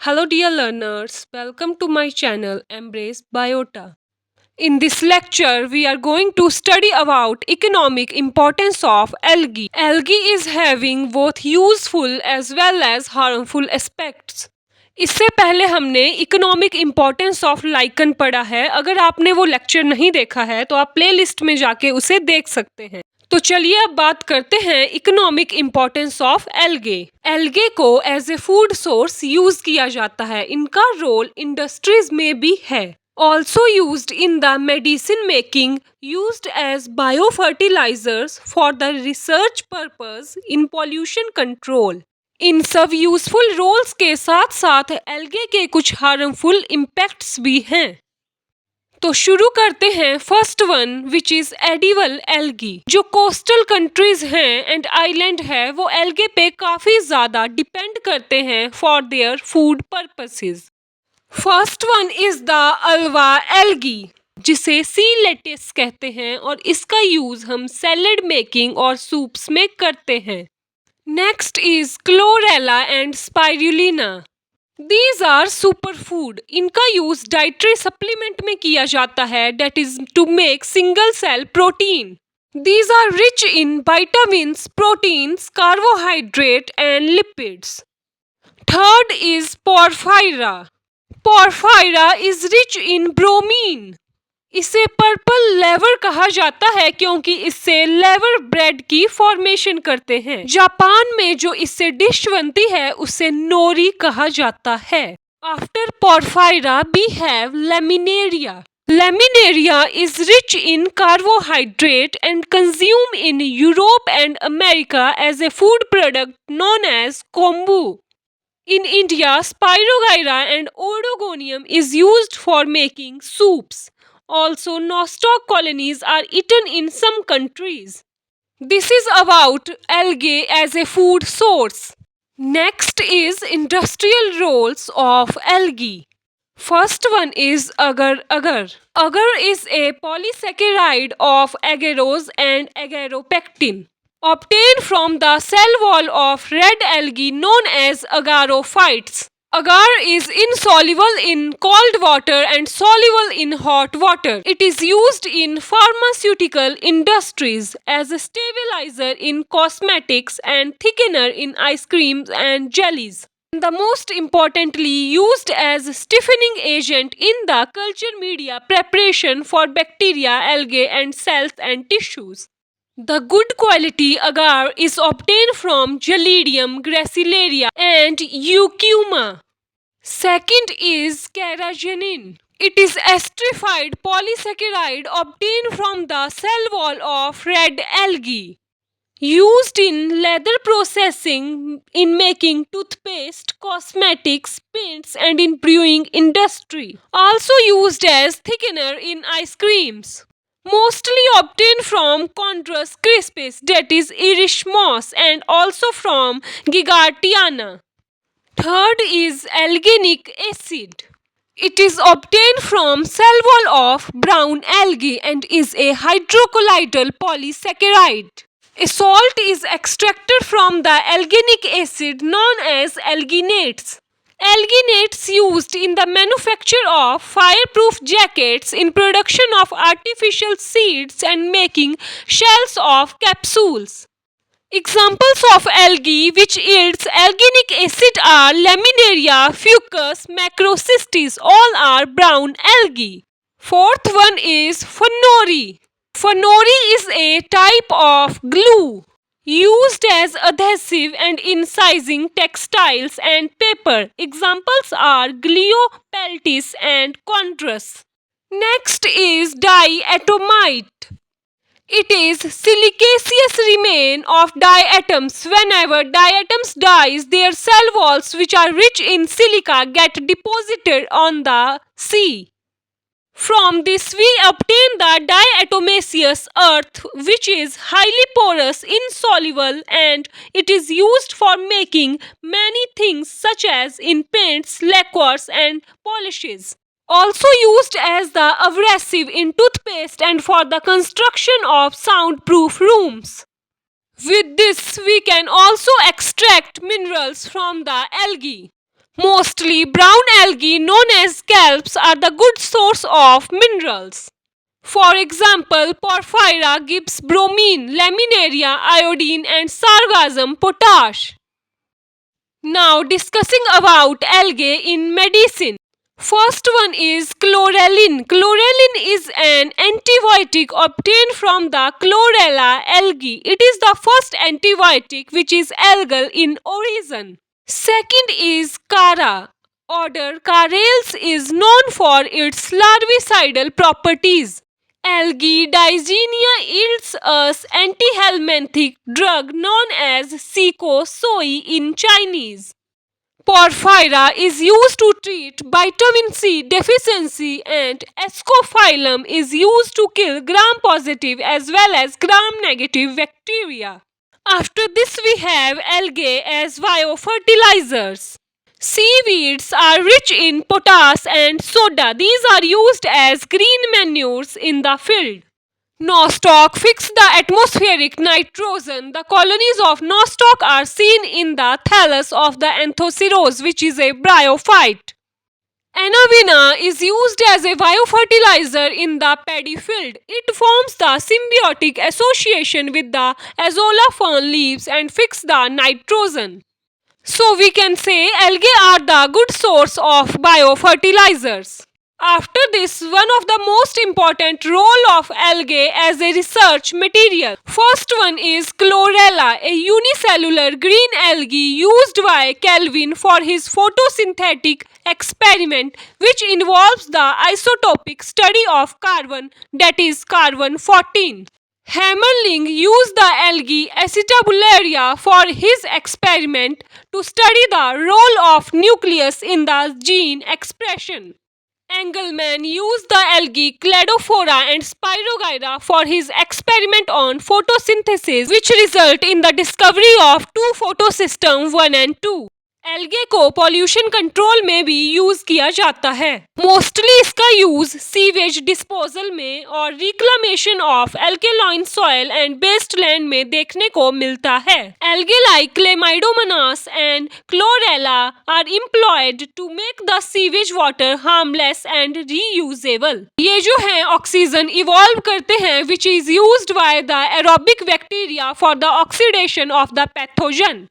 Hello dear learners, welcome to my channel Embrace Biota. In this lecture, we are going to study about economic importance of algae. Algae is having both useful as well as harmful aspects. इससे पहले हमने economic importance of lichen पढ़ा है। अगर आपने वो lecture नहीं देखा है तो आप प्लेलिस्ट में जाके उसे देख सकते हैं। तो चलिए अब बात करते हैं economic importance of algae. Algae को as a food source use किया जाता है। इनका रोल इंडस्ट्रीज में भी है। Also used in the medicine making, used as bio fertilisers for the research purpose, in pollution control. इन सब यूजफुल रोल्स के साथ साथ एल्गे के कुछ हार्मफुल इम्पैक्ट्स भी हैं। तो शुरू करते हैं first one which is edible algae. जो कोस्टल कंट्रीज हैं एंड आइलैंड है वो एल्गे पे काफी ज्यादा डिपेंड करते हैं for their food purposes. First one is the Alva algae, जिसे सी लेटिस कहते हैं और इसका यूज हम सैलेड मेकिंग और सूप्स में करते हैं। Next is chlorella and spirulina. These are super food. इनका यूज डाइटरी सप्लीमेंट में किया जाता है, that is to make single cell protein. These are rich in vitamins, proteins, carbohydrate and lipids. Third is porphyra. Porphyra is rich in bromine. इसे purple laver कहा जाता है क्योंकि इससे लेवर ब्रेड की फॉर्मेशन करते हैं। जापान में जो इससे डिश बनती है उसे नोरी कहा जाता है। After porphyra we have laminaria. Laminaria is rich in carbohydrate and consumed in Europe and America as a food product known as kombu. In India, Spirogyra and Odogonium is used for making soups. Also, nostoc colonies are eaten in some countries. This is about algae as a food source. Next is industrial roles of algae. First one is agar-agar. Agar is a polysaccharide of agarose and agaropectin, obtained from the cell wall of red algae known as agarophytes. Agar is insoluble in cold water and soluble in hot water. It is used in pharmaceutical industries as a stabilizer in cosmetics and thickener in ice creams and jellies. And the most importantly used as stiffening agent in the culture media preparation for bacteria, algae and cells and tissues. The good quality agar is obtained from Gelidium, Gracilaria and Eucuma. Second is carrageenan. It is esterified polysaccharide obtained from the cell wall of red algae. Used in leather processing, in making toothpaste, cosmetics, paints and in brewing industry. Also used as thickener in ice creams. Mostly obtained from Chondrus crispus, that is Irish moss, and also from Gigartiana. Third is alginic acid. It is obtained from cell wall of brown algae and is a hydrocolloidal polysaccharide. A salt is extracted from the alginic acid known as alginates. Alginates used in the manufacture of fireproof jackets, in production of artificial seeds and making shells of capsules. Examples of algae which yields alginic acid are Laminaria, Fucus, Macrocystis. All are brown algae. Fourth one is Phenori. Phenori is a type of glue used as adhesive and in sizing textiles and paper. Examples are Gliopeltis and Chondrus. Next is diatomite. It is silicaceous remain of diatoms. Whenever diatoms dies, their cell walls which are rich in silica get deposited on the sea. From this we obtain the diatomaceous earth, which is highly porous, insoluble, and it is used for making many things such as in paints, lacquers and polishes. Also used as the abrasive in toothpaste and for the construction of soundproof rooms. With this we can also extract minerals from the algae. Mostly brown algae known as scalps are the good source of minerals. For example, porphyra gives bromine, laminaria, iodine and sargassum potash. Now discussing about algae in medicine. First one is chlorella. Chlorella is an antibiotic obtained from the chlorella algae. It is the first antibiotic which is algal in origin. Second is Cara. Order Carales is known for its larvicidal properties. Algae Digenea yields us antihelminthic drug known as Seiko-Soi in Chinese. Porphyra is used to treat vitamin C deficiency and Ascophyllum is used to kill gram-positive as well as gram-negative bacteria. After this we have algae as biofertilizers. Seaweeds are rich in potash and soda. These are used as green manures in the field. Nostoc fix the atmospheric nitrogen. The colonies of nostoc are seen in the thallus of the anthoceros, which is a bryophyte. Anavina is used as a biofertilizer in the paddy field. It forms the symbiotic association with the azolla fern leaves and fix the nitrogen. So we can say algae are the good source of biofertilizers. After this, one of the most important role of algae as a research material. First one is chlorella, a unicellular green algae used by Kelvin for his photosynthetic experiment which involves the isotopic study of carbon, that is carbon 14. Hammerling used the algae Acetabularia for his experiment to study the role of nucleus in the gene expression. Engelmann used the algae Cladophora and Spirogyra for his experiment on photosynthesis which result in the discovery of two photosystem 1 and 2. Algae को pollution control में भी use किया जाता है. Mostly इसका use sewage disposal में और reclamation of alkaline soil and based land में देखने को मिलता है. Algae like Chlamydomonas and Chlorella are employed to make the sewage water harmless and reusable. ये जो है ऑक्सीजन इवॉल्व करते हैं which is used by the aerobic bacteria for the oxidation of the pathogen.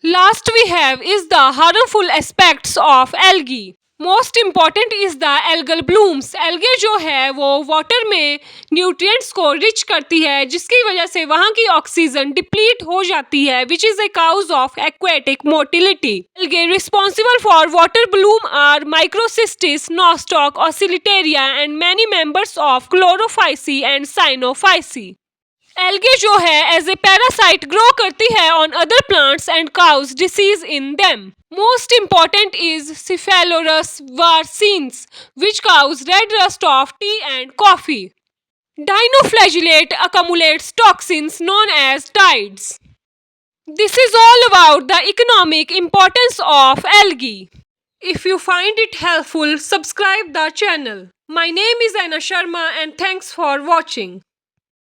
Last we have is the harmful aspects of algae. Most important is the algal blooms. Algae जो है वो water में nutrients को rich करती है जिसकी वजह से वहाँ की ऑक्सीजन डिप्लीट हो जाती है which is a cause of aquatic motility. Algae responsible for water bloom are Microcystis, Nostoc, Oscillataria and many members of Chlorophyceae and Cyanophyceae. Algae जो है एज ए पैरासाइट ग्रो करती है on other plants and cause disease in them. Most important is Cephaleuros virescens which cause red rust of tea and coffee. Dinoflagellate accumulates toxins known as tides. This is all about the economic importance of algae. If you find it helpful, subscribe the channel. My name is Anna Sharma and thanks for watching.